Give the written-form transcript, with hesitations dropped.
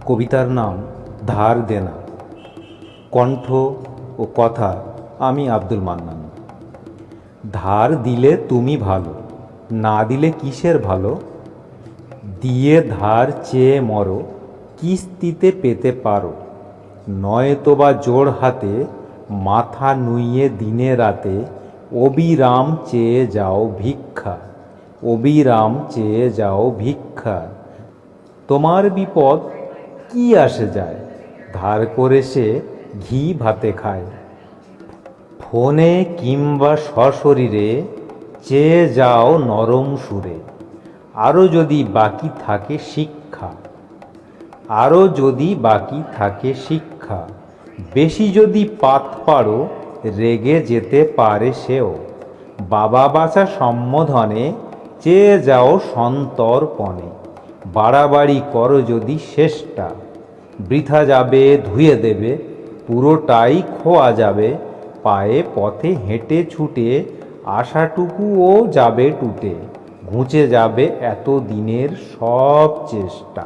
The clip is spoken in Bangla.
কবিতার নাম ধার দেনা। কণ্ঠ ও কথা আমি আব্দুল মান্নান। ধার দিলে তুমি ভালো, না দিলে কিসের ভালো? দিয়ে ধার চেয়ে মরো, কিস্তিতে পেতে পারো। নয়তোবা জোড় হাতে মাথা নুইয়ে দিনে রাতে অবিরাম চেয়ে যাও ভিক্ষা, অবিরাম চেয়ে যাও ভিক্ষা। তোমার বিপদ কি আসে যায়, ধার করে সে ঘি ভাতে খায়। ফোনে কিংবা সশরীরে চেয়ে যাও নরম সুরে, আরও যদি বাকি থাকে শিক্ষা, আরও যদি বাকি থাকে শিক্ষা। বেশি যদি পাত পারো রেগে যেতে পারে সেও। বাবা বাছা সম্বোধনে চেয়ে যাও সন্তর্পণে। বাড়াবাড়ি করো যদি শেষটা, বৃথা যাবে ধুয়ে দেবে, পুরোটাই খোয়া যাবে। পায়ে পথে হেঁটে ছুটে আশাটুকুও যাবে টুটে, ঘুচে যাবে এত দিনের সব চেষ্টা।